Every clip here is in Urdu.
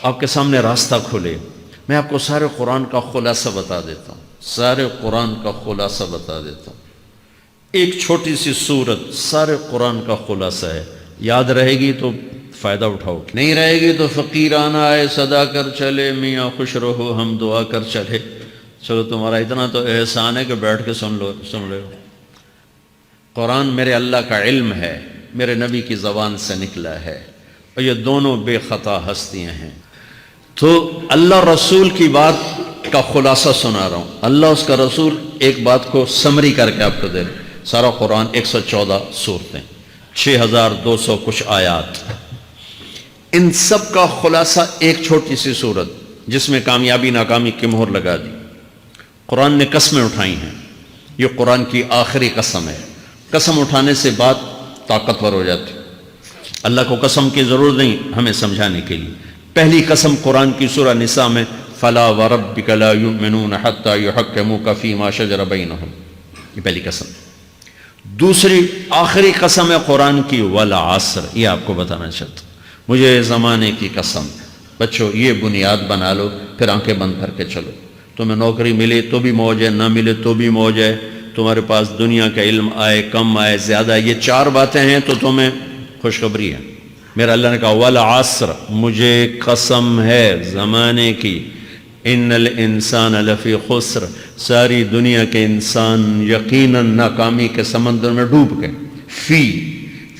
آپ کے سامنے راستہ کھلے. میں آپ کو سارے قرآن کا خلاصہ بتا دیتا ہوں، سارے قرآن کا خلاصہ بتا دیتا ہوں. ایک چھوٹی سی سورت سارے قرآن کا خلاصہ ہے. یاد رہے گی تو فائدہ اٹھاؤ، نہیں رہے گی تو فقیرانہ آئے صدا کر چلے، میاں خوش رہو ہم دعا کر چلے. چلو تمہارا اتنا تو احسان ہے کہ بیٹھ کے سن لو. قرآن میرے اللہ کا علم ہے، میرے نبی کی زبان سے نکلا ہے، اور یہ دونوں بے خطا ہستیاں ہیں. تو اللہ رسول کی بات کا خلاصہ سنا رہا ہوں. اللہ اس کا رسول ایک بات کو سمری کر کے آپ کو دے رہے. سارا قرآن 114 سورتیں، 6200 کچھ آیات، ان سب کا خلاصہ ایک چھوٹی سی سورت جس میں کامیابی ناکامی کی مہر لگا دی. قرآن نے قسمیں اٹھائی ہیں، یہ قرآن کی آخری قسم ہے. قسم اٹھانے سے بات طاقتور ہو جاتی. اللہ کو قسم کی ضرورت نہیں ہمیں سمجھانے کے لیے. پہلی قسم قرآن کی سورہ نساء میں فلا وربک لا یؤمنون حتی یحکموک فیما شجر بینہم، یہ پہلی قسم. دوسری آخری قسم ہے قرآن کی والعصر، یہ آپ کو بتانا چاہتا ہوں. مجھے زمانے کی قسم. بچوں یہ بنیاد بنا لو، پھر آنکھیں بند کر کے چلو. تمہیں نوکری ملے تو بھی موج ہے، نہ ملے تو بھی موج ہے. تمہارے پاس دنیا کا علم آئے کم آئے زیادہ، یہ چار باتیں ہیں تو تمہیں خوشخبری ہے. میرا اللہ نے کہا والعصر، مجھے قسم ہے زمانے کی، ان الانسان لفی خسر، ساری دنیا کے انسان یقیناً ناکامی کے سمندر میں ڈوب گئے.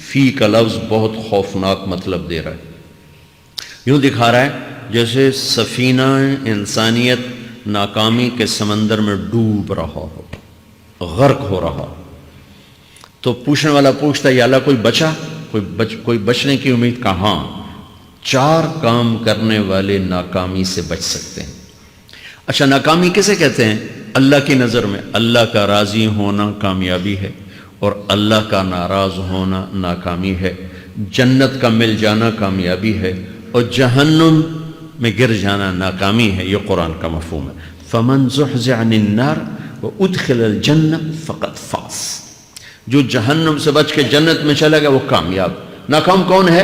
فی کا لفظ بہت خوفناک مطلب دے رہا ہے. یوں دکھا رہا ہے جیسے سفینہ انسانیت ناکامی کے سمندر میں ڈوب رہا ہو، غرق ہو رہا. تو پوچھنے والا پوچھتا ہے یا اللہ کوئی بچا، کوئی بچنے کی امید کہاں؟ چار کام کرنے والے ناکامی سے بچ سکتے ہیں. اچھا ناکامی کسے کہتے ہیں؟ اللہ کی نظر میں اللہ کا راضی ہونا کامیابی ہے، اور اللہ کا ناراض ہونا ناکامی ہے. جنت کا مل جانا کامیابی ہے، اور جہنم میں گر جانا ناکامی ہے. یہ قرآن کا مفہوم ہے. فمن زحزح عن النار وادخل الجنہ فقد فاز، جو جہنم سے بچ کے جنت میں چلا گیا وہ کامیاب. ناکام کون ہے؟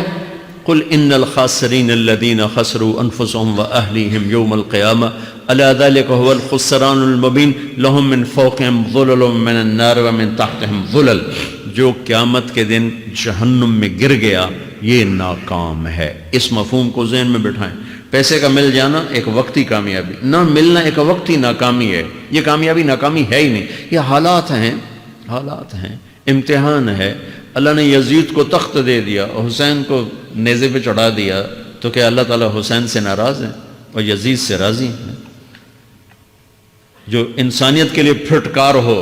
قل ان الخاسرین الذین خسروا انفسهم واہلیہم یوم القیامہ الا ذلک هو الخسران المبین لهم من فوقهم ظلل من النار ومن تحتهم ظلل. جو قیامت کے دن جہنم میں گر گیا یہ ناکام ہے. اس مفہوم کو ذہن میں بٹھائیں. پیسے کا مل جانا ایک وقتی کامیابی، نہ ملنا ایک وقتی ناکامی ہے. یہ کامیابی ناکامی ہے ہی نہیں، یہ حالات ہیں، امتحان ہے. اللہ نے یزید کو تخت دے دیا اور حسین کو نیزے پہ چڑھا دیا، تو کیا اللہ تعالیٰ حسین سے ناراض ہے اور یزید سے راضی ہے؟ جو انسانیت کے لیے پھٹکار ہو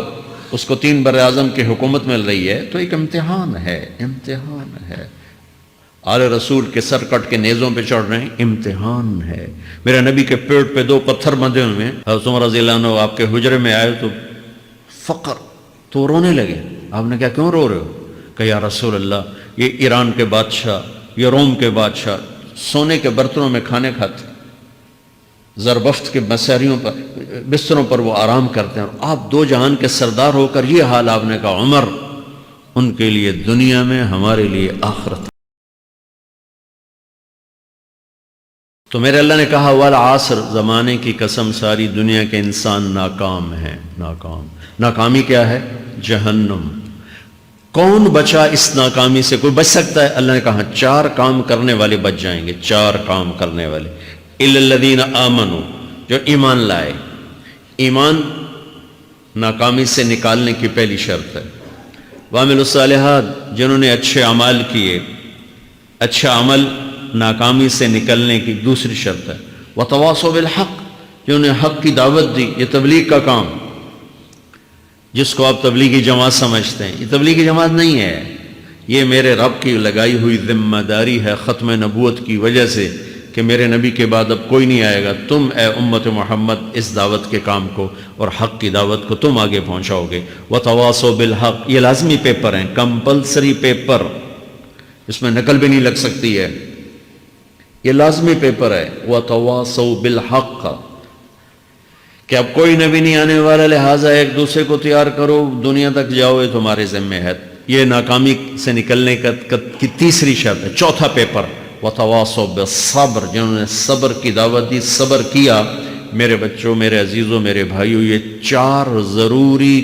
اس کو 3 بر اعظم کی حکومت مل رہی ہے تو ایک امتحان ہے. آل رسول کے سر کٹ کے نیزوں پہ چڑھ رہے ہیں، امتحان ہے. میرے نبی کے پیٹ پہ 2 پتھر بندھے ہوئے ہیں. حضرت عمر رضی اللہ عنہ آپ کے حجرے میں آئے تو فقر تو رونے لگے. آپ نے کہا کیوں رو رہے ہو؟ کہ یا رسول اللہ یہ ایران کے بادشاہ، یہ روم کے بادشاہ سونے کے برتنوں میں کھانے کھاتے، زربفت کے مساریوں پر بستروں پر وہ آرام کرتے ہیں، اور آپ 2 جہان کے سردار ہو کر یہ حال. آپ نے کہا عمر ان کے لیے دنیا میں، ہمارے لیے آخرت. تو میرے اللہ نے کہا والعصر، زمانے کی قسم ساری دنیا کے انسان ناکام ہیں. ناکامی کیا ہے؟ جہنم. کون بچا اس ناکامی سے؟ کوئی بچ سکتا ہے؟ اللہ نے کہا 4 کام کرنے والے بچ جائیں گے. 4 کام کرنے والے. الا الذین آمنوا، جو ایمان لائے. ایمان ناکامی سے نکالنے کی پہلی شرط ہے. وعملوا الصالحات، جنہوں نے اچھے اعمال کیے. اچھا عمل ناکامی سے نکلنے کی دوسری شرط ہے. وتواصوا بالحق، جنہوں نے حق کی دعوت دی. یہ تبلیغ کا کام، جس کو آپ تبلیغی جماعت سمجھتے ہیں، یہ تبلیغی جماعت نہیں ہے. یہ میرے رب کی لگائی ہوئی ذمہ داری ہے ختم نبوت کی وجہ سے کہ میرے نبی کے بعد اب کوئی نہیں آئے گا. تم اے امت محمد اس دعوت کے کام کو اور حق کی دعوت کو تم آگے پہنچاؤ گے. وتواصوا بالحق، یہ لازمی پیپر ہیں، کمپلسری پیپر، اس میں نقل بھی نہیں لگ سکتی ہے. یہ لازمی پیپر ہے. وتواصوا بالحق، کہ اب کوئی نبی نہیں آنے والا، لہٰذا ایک دوسرے کو تیار کرو، دنیا تک جاؤ، یہ تمہارے ذمہ ہے. یہ ناکامی سے نکلنے کی تیسری شرط ہے. چوتھا پیپر وتواصوا بالصبر، جنہوں نے صبر کی دعوت دی، صبر کیا۔ میرے بچوں، میرے عزیزوں، میرے بھائیوں، یہ 4 ضروری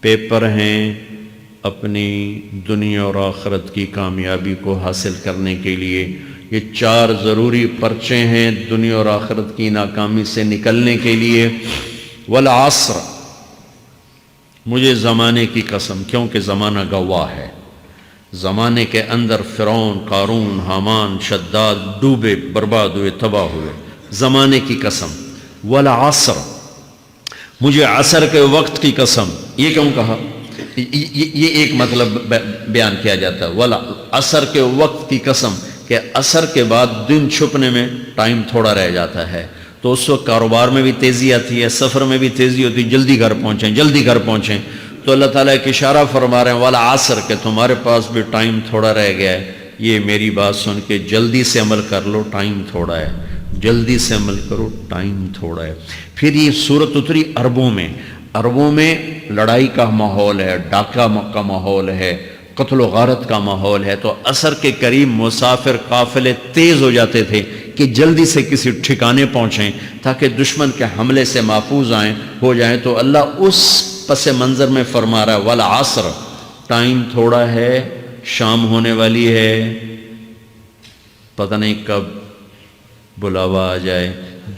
پیپر ہیں اپنی دنیا اور آخرت کی کامیابی کو حاصل کرنے کے لیے۔ یہ 4 ضروری پرچے ہیں دنیا اور آخرت کی ناکامی سے نکلنے کے لیے۔ والعصر، مجھے زمانے کی قسم، کیونکہ زمانہ گواہ ہے۔ زمانے کے اندر فرعون، قارون، حامان، شداد ڈوبے، برباد ہوئے، تباہ ہوئے۔ زمانے کی قسم۔ والعصر، مجھے عصر کے وقت کی قسم۔ یہ کیوں کہا؟ یہ ایک مطلب بیان کیا جاتا ہے، والعصر کے وقت کی قسم، کہ عصر کے بعد دن چھپنے میں ٹائم تھوڑا رہ جاتا ہے، تو اس وقت کاروبار میں بھی تیزی آتی ہے، سفر میں بھی تیزی ہوتی ہے، جلدی گھر پہنچیں، جلدی گھر پہنچیں۔ تو اللہ تعالیٰ ایک اشارہ فرما رہے ہیں والعصر، کہ تمہارے پاس بھی ٹائم تھوڑا رہ گیا ہے، یہ میری بات سن کے جلدی سے عمل کر لو، ٹائم تھوڑا ہے، جلدی سے عمل کرو، ٹائم تھوڑا ہے۔ پھر یہ صورت اتری عربوں میں۔ عربوں میں لڑائی کا ماحول ہے، ڈاکہ کا ماحول ہے، قتل و غارت کا ماحول ہے، تو عصر کے قریب مسافر قافلے تیز ہو جاتے تھے کہ جلدی سے کسی ٹھکانے پہنچیں تاکہ دشمن کے حملے سے محفوظ ہو جائیں۔ تو اللہ اس پس منظر میں فرما رہا ہے والعصر، ٹائم تھوڑا ہے، شام ہونے والی ہے، پتہ نہیں کب بلاوا آ جائے،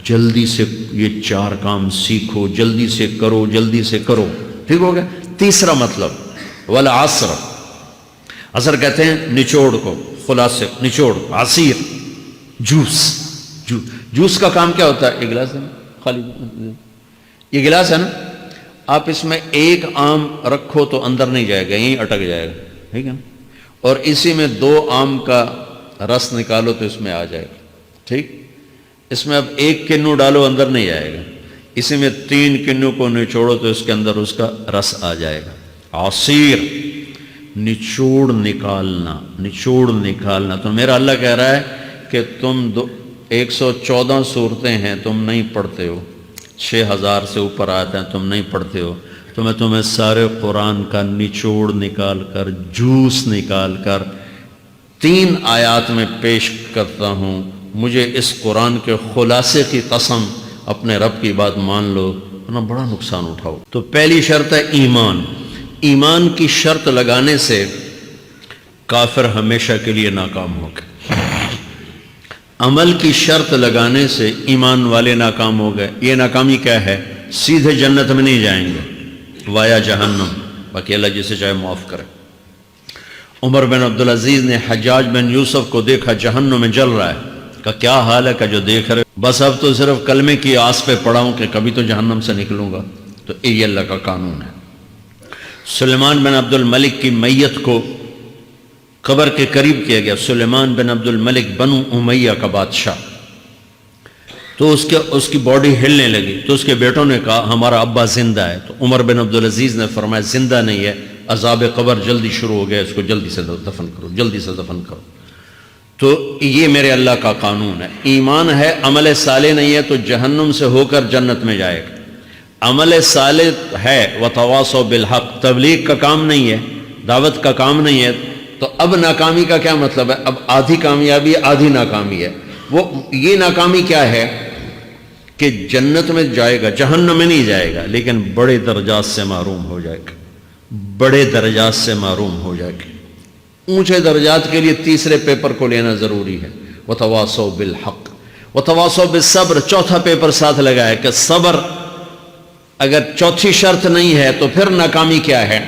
جلدی سے یہ 4 کام سیکھو، جلدی سے کرو، جلدی سے کرو۔ ٹھیک ہو گیا؟ تیسرا مطلب والعصر، عصر کہتے ہیں نچوڑ کو، خلاصے، نچوڑ، عصیر، جوس کا کام کیا ہوتا ہے؟ یہ گلاس ہے نا، خالی یہ گلاس ہے نا، آپ اس میں 1 آم رکھو تو اندر نہیں جائے گا، یہیں اٹک جائے گا، ٹھیک ہے نا، اور اسی میں 2 آم کا رس نکالو تو اس میں آ جائے گا، ٹھیک۔ اس میں اب 1 کنو ڈالو، اندر نہیں آئے گا، اسی میں 3 کنو کو نچوڑو تو اس کے اندر اس کا رس آ جائے گا۔ عصیر، نچوڑ نکالنا، نچوڑ نکالنا۔ تو میرا اللہ کہہ رہا ہے کہ تم 114 صورتیں ہیں تم نہیں پڑھتے ہو، 6000 سے اوپر آتے ہیں تم نہیں پڑھتے ہو، تو میں تمہیں سارے قرآن کا نچوڑ نکال کر، جوس نکال کر 3 آیات میں پیش کرتا ہوں۔ مجھے اس قرآن کے خلاصے کی قسم، اپنے رب کی بات مان لو ورنہ بڑا نقصان اٹھاؤ۔ تو پہلی شرط ہے ایمان۔ ایمان کی شرط لگانے سے کافر ہمیشہ کے لیے ناکام ہو گئے، عمل کی شرط لگانے سے ایمان والے ناکام ہو گئے۔ یہ ناکامی کیا ہے؟ سیدھے جنت میں نہیں جائیں گے، وایا جہنم، باقی اللہ جسے چاہے معاف کرے۔ عمر بن عبدالعزیز نے حجاج بن یوسف کو دیکھا جہنم میں جل رہا ہے، کہ کیا حال ہے کہ جو دیکھ رہے، بس اب تو صرف کلمے کی آس پہ پڑا ہوں کہ کبھی تو جہنم سے نکلوں گا۔ تو یہ اللہ کا قانون ہے۔ سلیمان بن عبد الملک کی میت کو قبر کے قریب کیا گیا، سلیمان بن عبد الملک بنو امیہ کا بادشاہ، تو اس کی باڈی ہلنے لگی، تو اس کے بیٹوں نے کہا ہمارا ابا زندہ ہے، تو عمر بن عبدالعزیز نے فرمایا زندہ نہیں ہے، عذاب قبر جلدی شروع ہو گیا، اس کو جلدی سے دفن کرو، جلدی سے دفن کرو۔ تو یہ میرے اللہ کا قانون ہے۔ ایمان ہے، عمل صالح نہیں ہے تو جہنم سے ہو کر جنت میں جائے گا۔ عمل صالح ہے، وتواصوا بالحق، تبلیغ کا کام نہیں ہے، دعوت کا کام نہیں ہے، تو اب ناکامی کا کیا مطلب ہے؟ اب آدھی کامیابی آدھی ناکامی ہے۔ وہ یہ ناکامی کیا ہے کہ جنت میں جائے گا، جہنم میں نہیں جائے گا، لیکن بڑے درجات سے محروم ہو جائے گا، بڑے درجات سے محروم ہو جائے گا۔ اونچے درجات کے لیے تیسرے پیپر کو لینا ضروری ہے، وتواصوا بالحق وتواصوا بالصبر۔ چوتھا پیپر ساتھ لگا ہے کہ صبر، اگر چوتھی شرط نہیں ہے تو پھر ناکامی کیا ہے؟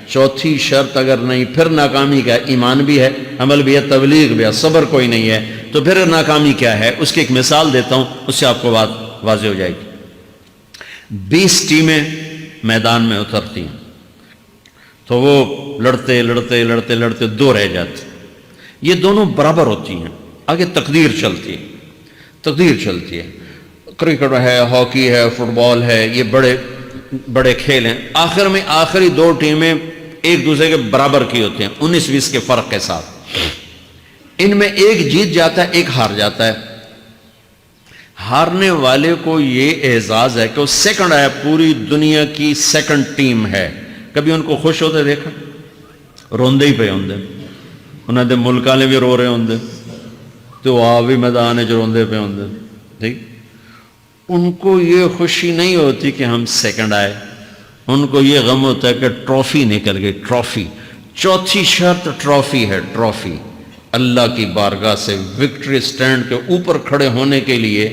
چوتھی شرط اگر نہیں، پھر ناکامی کیا ہے؟ ایمان بھی ہے، عمل بھی ہے، تبلیغ بھی ہے، صبر کوئی نہیں ہے، تو پھر ناکامی کیا ہے؟ اس کی ایک مثال دیتا ہوں، اس سے آپ کو بات واضح ہو جائے گی۔ 20 ٹیمیں میدان میں اترتی ہیں، تو وہ لڑتے لڑتے لڑتے لڑتے 2 رہ جاتے، یہ دونوں برابر ہوتی ہیں، آگے تقدیر چلتی ہے، تقدیر چلتی ہے۔ کرکٹ ہے، ہاکی ہے، فٹ بال ہے، یہ بڑے بڑے کھیل ہیں۔ آخر میں آخری 2 ٹیمیں ایک دوسرے کے برابر کی ہوتی ہیں، 19-20 کے فرق کے ساتھ۔ ان میں ایک جیت جاتا ہے، ایک ہار جاتا ہے۔ ہارنے والے کو یہ اعزاز ہے کہ وہ سیکنڈ ہے، پوری دنیا کی سیکنڈ ٹیم ہے۔ کبھی ان کو خوش ہوتے دیکھا؟ روندے ہی پہ ہوندے، انہوں نے ملک والے بھی رو رہے ہوندے، تو آپ بھی میدان روندے پہ ہوندے. ٹھیک. ان کو یہ خوشی نہیں ہوتی کہ ہم سیکنڈ آئے، ان کو یہ غم ہوتا ہے کہ ٹرافی نکل گئی. ٹرافی، چوتھی شرط ٹرافی ہے. ٹرافی اللہ کی بارگاہ سے وکٹری سٹینڈ کے اوپر کھڑے ہونے کے لیے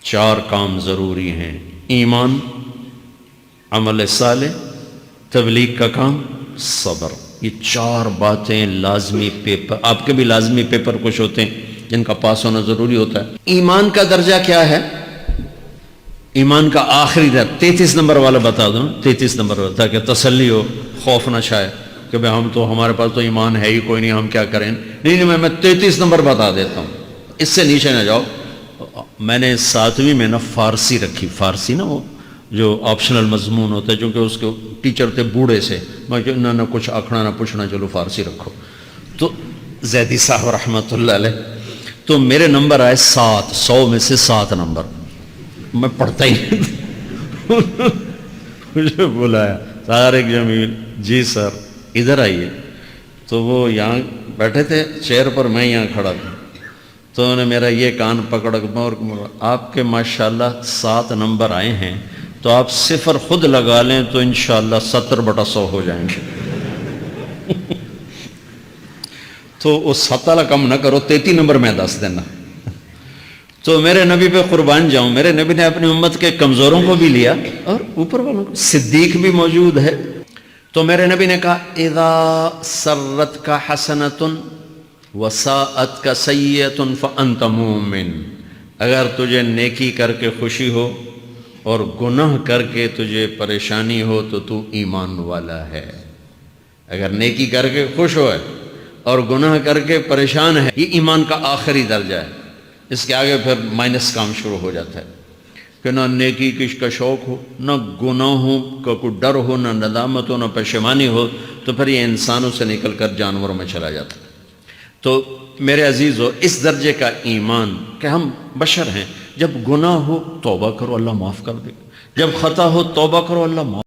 4 کام ضروری ہیں: ایمان، عمل صالح، تبلیغ کا کام، صبر. یہ 4 باتیں لازمی پیپر، آپ کے بھی لازمی پیپر کچھ ہوتے ہیں جن کا پاس ہونا ضروری ہوتا ہے. ایمان کا درجہ کیا ہے؟ ایمان کا آخری درجہ 33 نمبر والا بتا دوں. 33 نمبر والا، تاکہ تسلی ہو، خوف نہ چھائے کہ بھئی ہم تو، ہمارے پاس تو ایمان ہے ہی کوئی نہیں، ہم کیا کریں. نہیں، میں 33 نمبر بتا دیتا ہوں، اس سے نیچے نہ جاؤ. میں نے 7ویں میں نا فارسی رکھی. فارسی نا وہ جو آپشنل مضمون ہوتا ہے، چونکہ اس کے ٹیچر تھے بوڑھے سے، میں کہ نہ کچھ آکھنا نہ پوچھنا، چلو فارسی رکھو. تو زیدی صاحب رحمۃ اللہ علیہ، تو میرے نمبر آئے 7، 100 میں سے 7 نمبر. میں پڑھتا ہی مجھے بلایا طارق جمیل، جی سر ادھر آئیے. تو وہ یہاں بیٹھے تھے چیئر پر، میں یہاں کھڑا تھا. تو انہوں نے میرا یہ کان پکڑ کے، اور آپ کے ماشاءاللہ 7 نمبر آئے ہیں، تو آپ 0 خود لگا لیں تو انشاءاللہ 70/100 ہو جائیں گے. تو وہ 7 والا کم نہ کرو، 33 نمبر میں 10 دینا. تو میرے نبی پہ قربان جاؤں، میرے نبی نے اپنی امت کے کمزوروں کو بھی لیا اور اوپر والوں کو. صدیق بھی موجود ہے. تو میرے نبی نے کہا اذا سرت کا حسنۃ وساءت کا سیئۃ فانت مومن. اگر تجھے نیکی کر کے خوشی ہو اور گناہ کر کے تجھے پریشانی ہو تو تو ایمان والا ہے. اگر نیکی کر کے خوش ہو اور گناہ کر کے پریشان ہے، یہ ایمان کا آخری درجہ ہے. اس کے آگے پھر مائنس کام شروع ہو جاتا ہے کہ نہ نیکی کش کا شوق ہو، نہ گناہوں کا کوئی ڈر ہو، نہ ندامت ہو، نہ پشیمانی ہو، تو پھر یہ انسانوں سے نکل کر جانوروں میں چلا جاتا ہے. تو میرے عزیزو، اس درجے کا ایمان کہ ہم بشر ہیں، جب گناہ ہو توبہ کرو اللہ معاف کر دے، جب خطا ہو توبہ کرو اللہ معاف